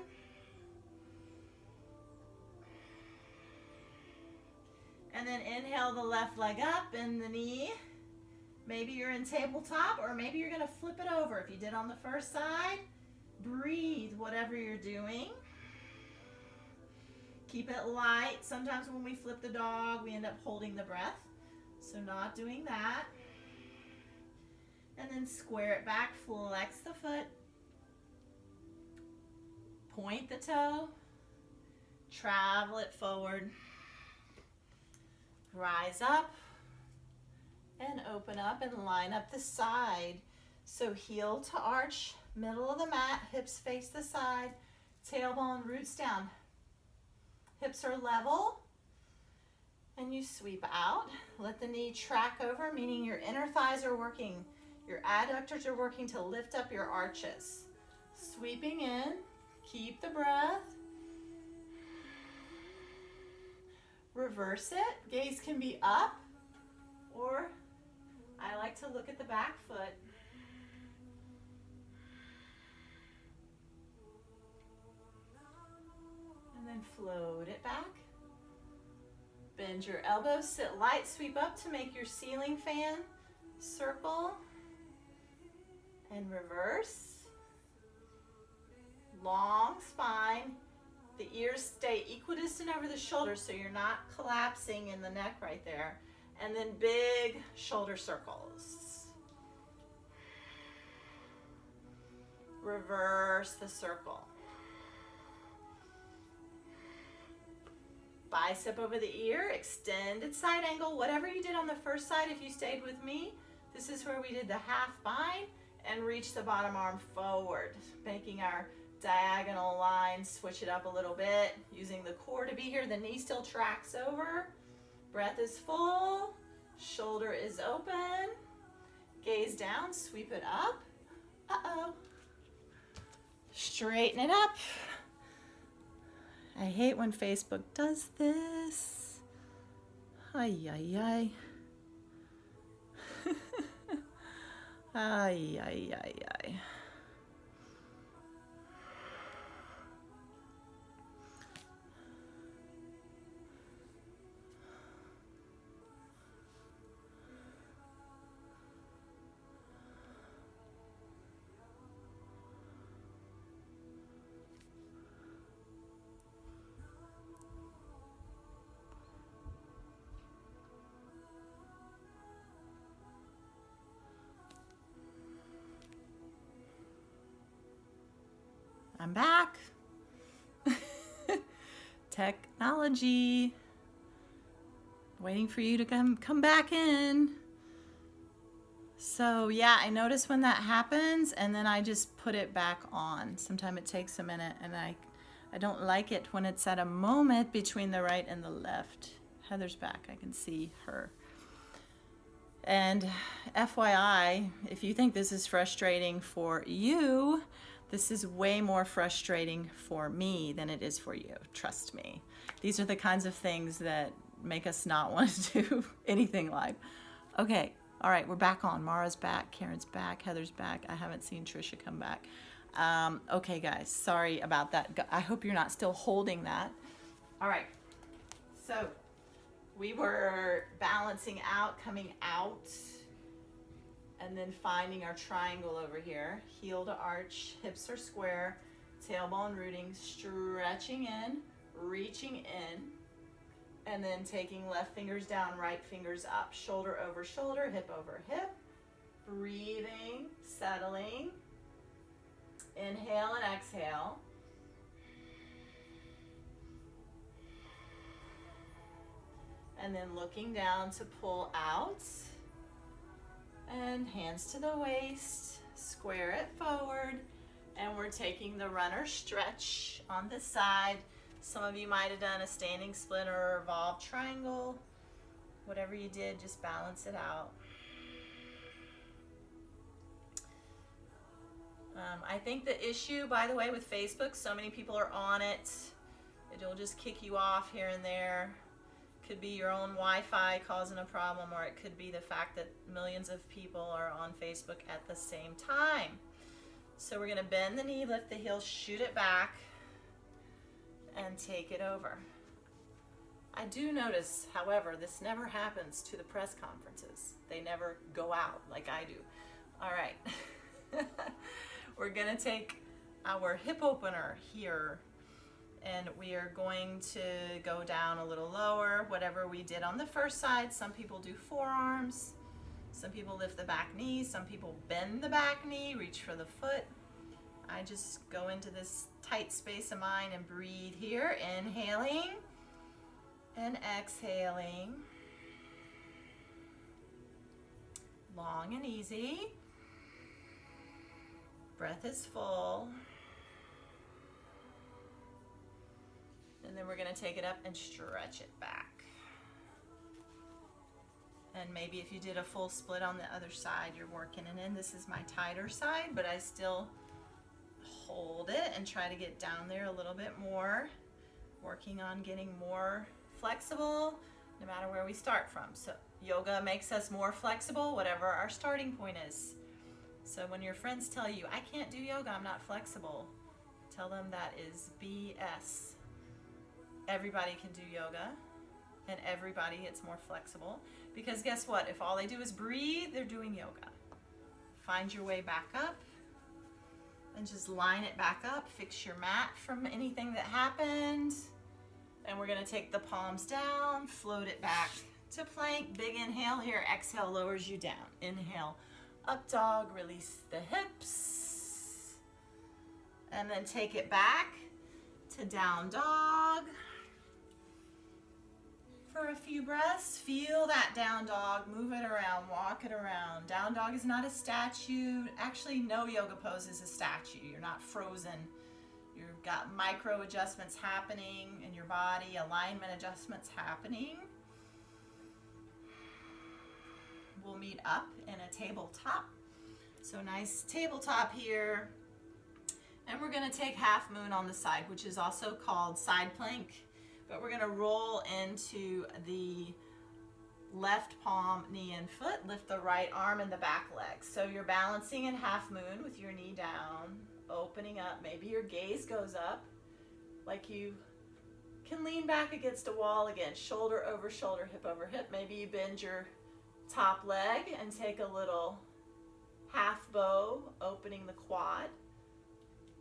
And then inhale the left leg up, bend the knee. Maybe you're in tabletop, or maybe you're gonna flip it over. If you did on the first side, breathe whatever you're doing. Keep it light. Sometimes when we flip the dog, we end up holding the breath. So not doing that. And then square it back, flex the foot. Point the toe. Travel it forward. Rise up and open up and line up the side. So heel to arch, middle of the mat, hips face the side, tailbone roots down. Hips are level, and you sweep out. Let the knee track over, meaning your inner thighs are working. Your adductors are working to lift up your arches. Sweeping in, keep the breath. Reverse it. Gaze can be up, or I like to look at the back foot. And then float it back. Bend your elbows, sit light, sweep up to make your ceiling fan. Circle and reverse. Long spine. The ears stay equidistant over the shoulders so you're not collapsing in the neck right there. And then big shoulder circles. Reverse the circle. Bicep over the ear, extended side angle. Whatever you did on the first side, if you stayed with me, this is where we did the half bind and reach the bottom arm forward, making our diagonal line, switch it up a little bit, using the core to be here. The knee still tracks over. Breath is full, shoulder is open. Gaze down, sweep it up. Uh-oh. Straighten it up. I hate when Facebook does this. Ay, ay, ay. Ay, ay, ay, ay. I'm back. Technology. Waiting for you to come back in. So yeah, I notice when that happens and then I just put it back on. Sometimes it takes a minute and I don't like it when it's at a moment between the right and the left. Heather's back. I can see her. And FYI, if you think this is frustrating for you, this is way more frustrating for me than it is for you. Trust me. These are the kinds of things that make us not want to do anything live. Okay. All right. We're back on. Mara's back. Karen's back. Heather's back. I haven't seen Trisha come back. Okay, guys. Sorry about that. I hope you're not still holding that. All right. So we were balancing out, coming out, and then finding our triangle over here. Heel to arch, hips are square, tailbone rooting, stretching in, reaching in, and then taking left fingers down, right fingers up, shoulder over shoulder, hip over hip. Breathing, settling. Inhale and exhale. And then looking down to pull out. And hands to the waist, square it forward, and we're taking the runner stretch on the side. Some of you might have done a standing split or a revolved triangle. Whatever you did, just balance it out. I think the issue, by the way, with Facebook, so many people are on it, it'll just kick you off here and there. Could be your own Wi-Fi causing a problem, or it could be the fact that millions of people are on Facebook at the same time. So we're going to bend the knee, lift the heel, shoot it back, and take it over. I do notice, however, this never happens to the press conferences. They never go out like I do. All right. We're going to take our hip opener here. And we are going to go down a little lower, whatever we did on the first side. Some people do forearms. Some people lift the back knee. Some people bend the back knee, reach for the foot. I just go into this tight space of mine and breathe here. Inhaling and exhaling. Long and easy. Breath is full. And then we're going to take it up and stretch it back. And maybe if you did a full split on the other side, you're working it in. This is my tighter side, but I still hold it and try to get down there a little bit more. Working on getting more flexible no matter where we start from. So yoga makes us more flexible, whatever our starting point is. So when your friends tell you, I can't do yoga, I'm not flexible, tell them that is BS. Everybody can do yoga, and everybody gets more flexible, because guess what? If all they do is breathe, they're doing yoga. Find your way back up and just line it back up. Fix your mat from anything that happened. And we're going to take the palms down, float it back to plank. Big inhale here. Exhale lowers you down. Inhale, up dog, release the hips. And then take it back to down dog. For a few breaths, feel that down dog, move it around, walk it around. Down dog is not a statue. Actually, no yoga pose is a statue. You're not frozen got micro adjustments happening in your body, alignment adjustments happening. We'll meet up in a tabletop. So nice tabletop here. And we're gonna take half moon on the side, which is also called side plank, but we're gonna roll into the left palm, knee, and foot. Lift the right arm and the back leg. So you're balancing in half moon with your knee down, opening up. Maybe your gaze goes up, like you can lean back against a wall again, shoulder over shoulder, hip over hip. Maybe you bend your top leg and take a little half bow, opening the quad.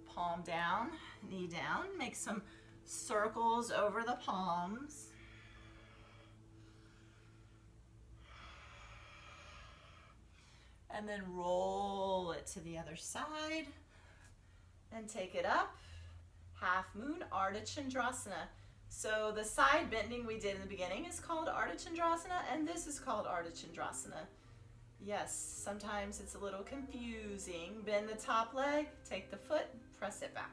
Palm down, knee down. Make some circles over the palms. And then roll it to the other side and take it up. Half moon, Ardha Chandrasana. So the side bending we did in the beginning is called Ardha Chandrasana, and this is called Ardha Chandrasana. Yes, sometimes it's a little confusing. Bend the top leg, take the foot, press it back.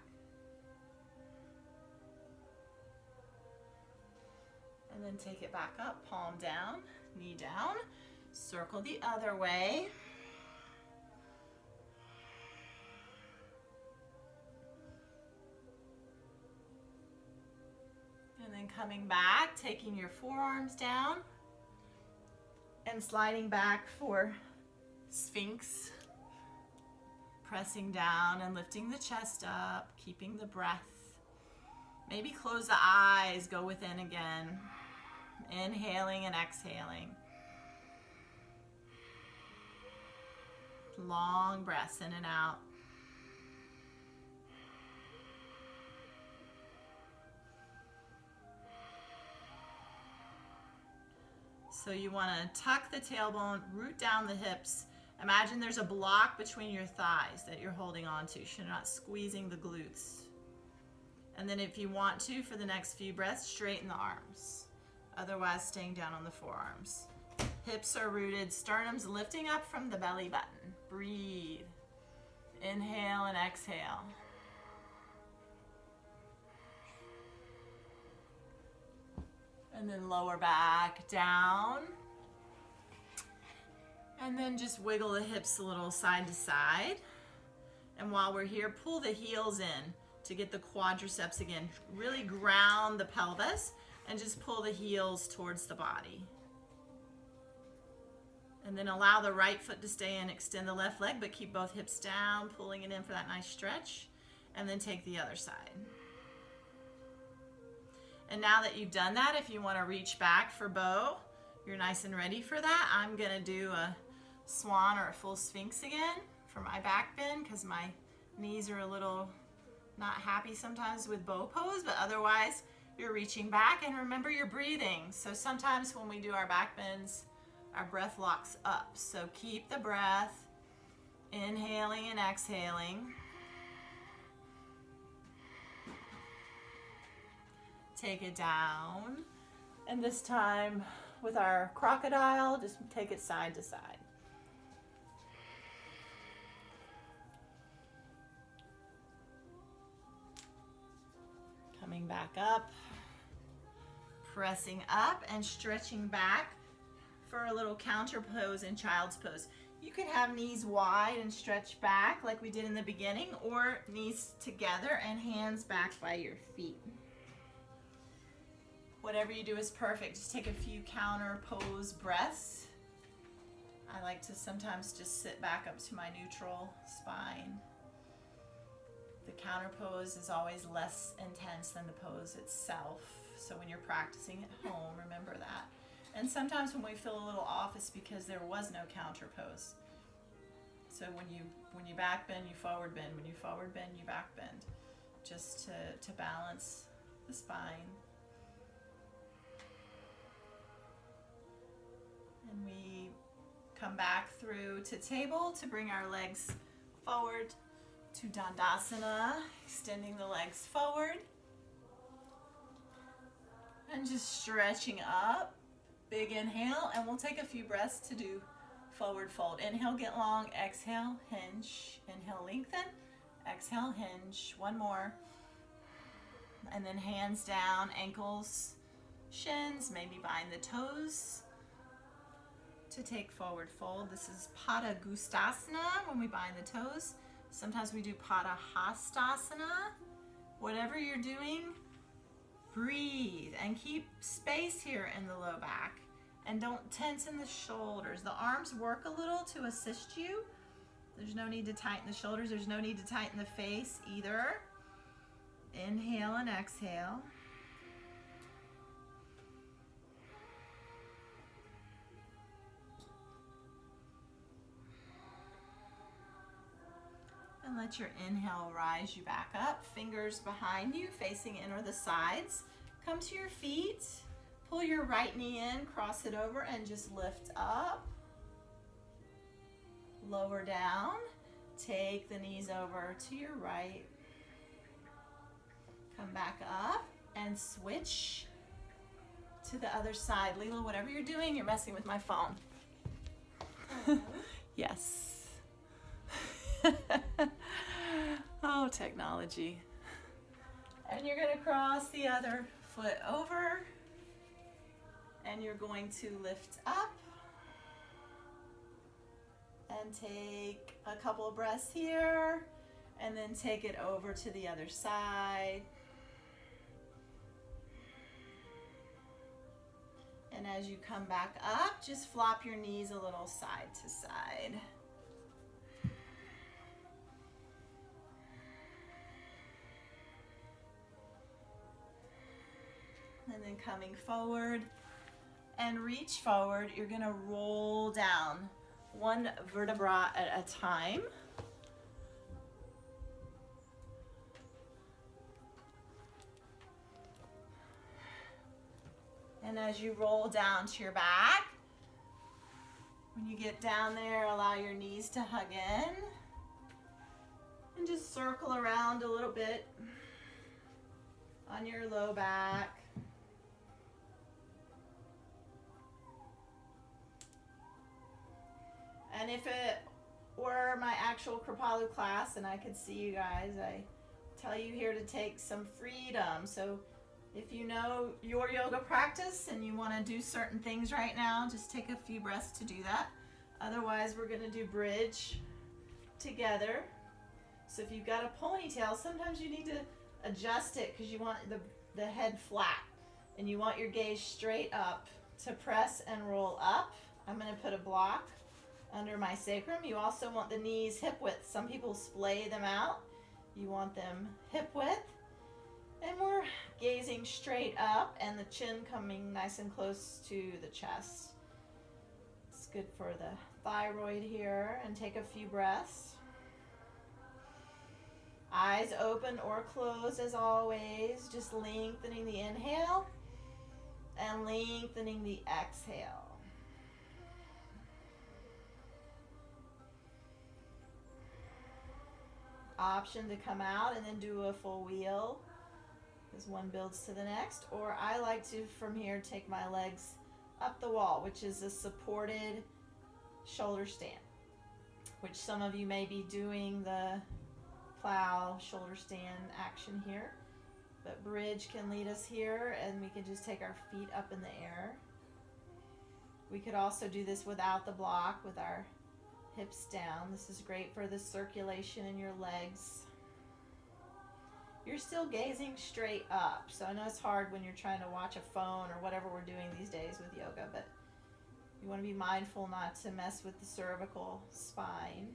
And then take it back up, palm down, knee down. Circle the other way. And then coming back, taking your forearms down and sliding back for Sphinx. Pressing down and lifting the chest up, keeping the breath. Maybe close the eyes, go within again. Inhaling and exhaling. Long breaths in and out. So you want to tuck the tailbone, root down the hips. Imagine there's a block between your thighs that you're holding on to. So you're not squeezing the glutes. And then if you want to, for the next few breaths, straighten the arms. Otherwise, staying down on the forearms. Hips are rooted, sternum's lifting up from the belly button. Breathe. Inhale and exhale. And then lower back down. And then just wiggle the hips a little side to side. And while we're here, pull the heels in to get the quadriceps again. Really ground the pelvis and just pull the heels towards the body. And then allow the right foot to stay in, extend the left leg, but keep both hips down, pulling it in for that nice stretch. And then take the other side. And now that you've done that, if you want to reach back for bow, you're nice and ready for that. I'm going to do a swan or a full Sphinx again for my back bend because my knees are a little not happy sometimes with bow pose, but otherwise you're reaching back and remember you're breathing. So sometimes when we do our back bends, our breath locks up. So keep the breath, inhaling and exhaling. Take it down. And this time with our crocodile, just take it side to side. Coming back up, pressing up and stretching back for a little counter pose in child's pose. You can have knees wide and stretch back like we did in the beginning, or knees together and hands back by your feet. Whatever you do is perfect. Just take a few counter pose breaths. I like to sometimes just sit back up to my neutral spine. The counter pose is always less intense than the pose itself. So when you're practicing at home, remember that. And sometimes when we feel a little off, it's because there was no counter pose. So when you back bend, you forward bend. When you forward bend, you back bend. Just to balance the spine. And we come back through to table to bring our legs forward to Dandasana, extending the legs forward. And just stretching up. Big inhale, and we'll take a few breaths to do forward fold. Inhale, get long. Exhale, hinge. Inhale, lengthen. Exhale, hinge. One more. And then hands down, ankles, shins, maybe bind the toes to take forward fold. This is Pada Gustasana when we bind the toes. Sometimes we do Pada Hastasana. Whatever you're doing, breathe and keep space here in the low back. And don't tense in the shoulders. The arms work a little to assist you. There's no need to tighten the shoulders. There's no need to tighten the face either. Inhale and exhale. And let your inhale rise you back up. Fingers behind you, facing in or the sides. Come to your feet. Pull your right knee in, cross it over, and just lift up. Lower down. Take the knees over to your right. Come back up and switch to the other side. Leela, whatever you're doing, you're messing with my phone. Yes. Oh, technology. And you're going to cross the other foot over. And you're going to lift up. And take a couple of breaths here. And then take it over to the other side. And as you come back up, just flop your knees a little side to side. And then coming forward and reach forward, you're going to roll down one vertebra at a time. And as you roll down to your back, when you get down there, allow your knees to hug in. And just circle around a little bit on your low back. And if it were my actual Kripalu class and I could see you guys, I tell you here to take some freedom. So if you know your yoga practice and you want to do certain things right now, just take a few breaths to do that. Otherwise, we're going to do bridge together. So if you've got a ponytail, sometimes you need to adjust it because you want the head flat and you want your gaze straight up to press and roll up. I'm going to put a block under my sacrum. You also want the knees hip width. Some people splay them out. You want them hip width. And we're gazing straight up and the chin coming nice and close to the chest. It's good for the thyroid here. And take a few breaths. Eyes open or closed as always. Just lengthening the inhale and lengthening the exhale. Option to come out and then do a full wheel as one builds to the next, or I like to from here take my legs up the wall, which is a supported shoulder stand, which some of you may be doing the plow shoulder stand action here, but bridge can lead us here and we can just take our feet up in the air. We could also do this without the block with our hips down. This is great for the circulation in your legs. You're still gazing straight up. So I know it's hard when you're trying to watch a phone or whatever we're doing these days with yoga, but you want to be mindful not to mess with the cervical spine.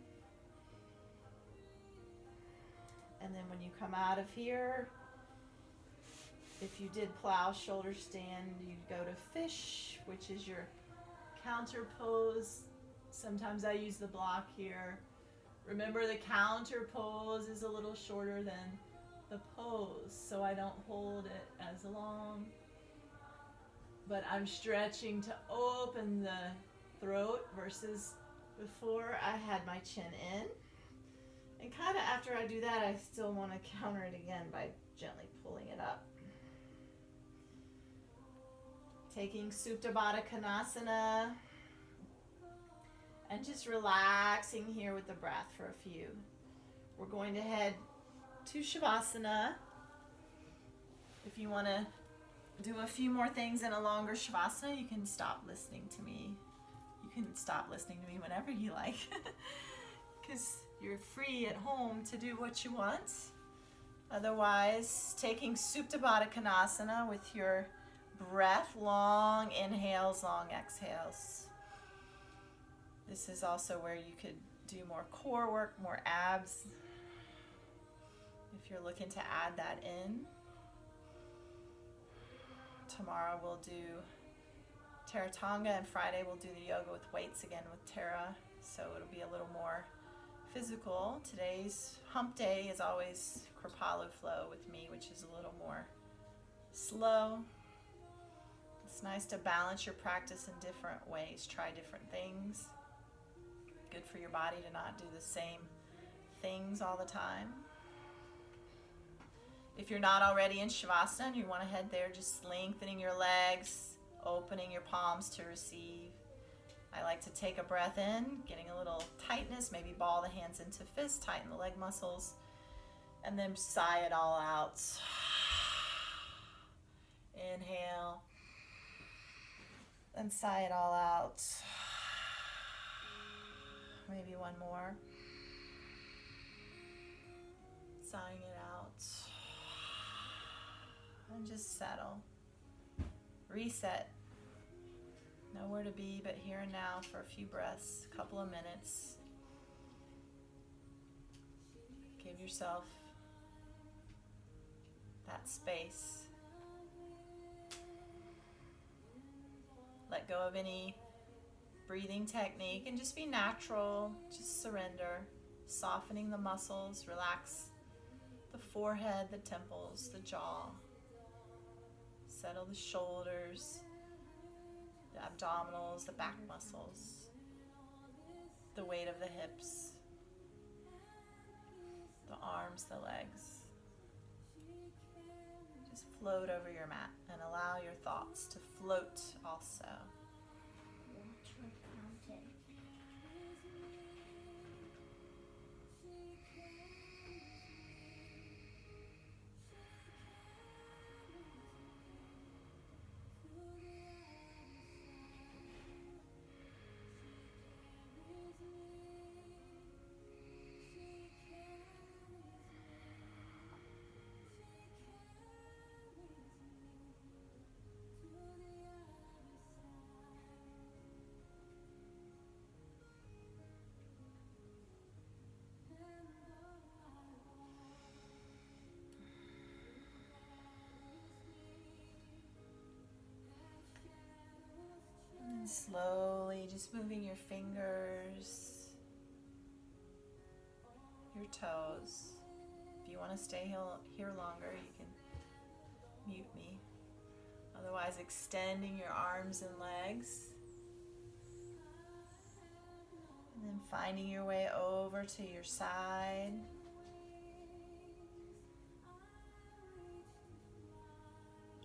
And then when you come out of here, if you did plow shoulder stand, you go to fish, which is your counter pose. Sometimes I use the block here. Remember, the counter pose is a little shorter than the pose, so I don't hold it as long. But I'm stretching to open the throat versus before I had my chin in. And kind of after I do that, I still want to counter it again by gently pulling it up. Taking Supta Baddha Konasana. And just relaxing here with the breath for a few. We're going to head to Shavasana. If you want to do a few more things in a longer Shavasana, you can stop listening to me. You can stop listening to me whenever you like, because you're free at home to do what you want. Otherwise, taking Supta Baddha Konasana with your breath, long inhales, long exhales. This is also where you could do more core work, more abs, if you're looking to add that in. Tomorrow we'll do Taratanga, and Friday we'll do the yoga with weights again with Tara, so it'll be a little more physical. Today's hump day is always Kripalu flow with me, which is a little more slow. It's nice to balance your practice in different ways, try different things. Good for your body to not do the same things all the time. If you're not already in Shavasana and you want to head there, just lengthening your legs, opening your palms to receive. I like to take a breath in, getting a little tightness, maybe ball the hands into fists, tighten the leg muscles, and then sigh it all out. Inhale, and sigh it all out. Maybe one more. Sighing it out. And just settle. Reset. Nowhere to be but here and now for a few breaths, a couple of minutes. Give yourself that space. Let go of any breathing technique and just be natural. Just surrender. Softening the muscles. Relax the forehead, the temples, the jaw. Settle the shoulders, the abdominals, the back muscles, the weight of the hips, the arms, the legs. Just float over your mat and allow your thoughts to float also. And slowly just moving your fingers, your toes. If you want to stay here longer, you can mute me. Otherwise, extending your arms and legs. And then finding your way over to your side.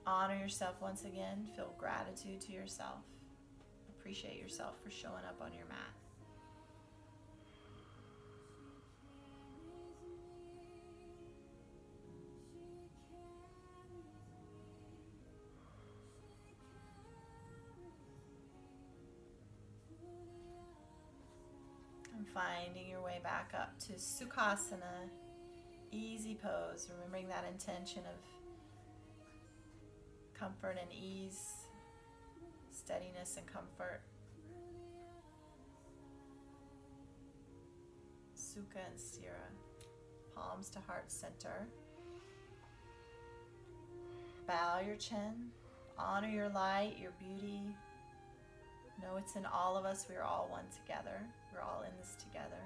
Honor yourself once again. Feel gratitude to yourself. Appreciate yourself for showing up on your mat. And finding your way back up to Sukhasana, easy pose, remembering that intention of comfort and ease, steadiness and comfort. Sukha and Sthira, palms to heart center. Bow your chin, honor your light, your beauty. Know it's in all of us. We are all one together. We're all in this together.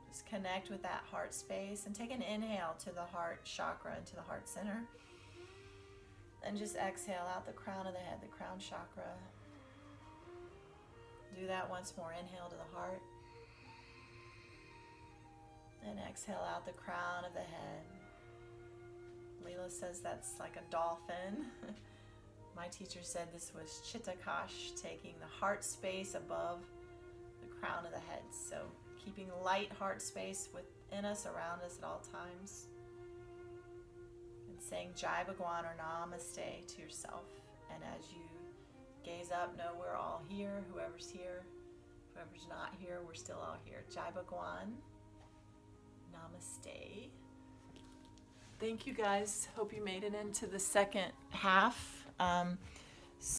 Just connect with that heart space and take an inhale to the heart chakra and to the heart center. And just exhale out the crown of the head, the crown chakra. Do that once more. Inhale to the heart. And exhale out the crown of the head. Leela says that's like a dolphin. My teacher said this was Chittakash, taking the heart space above the crown of the head. So keeping light heart space within us, around us at all times. And saying Jai Bhagwan or Namaste to yourself. And as you gaze up, know we're all here. Whoever's not here, we're still all here. Jai Bhagwan. Namaste. Thank you guys. Hope you made it into the second half.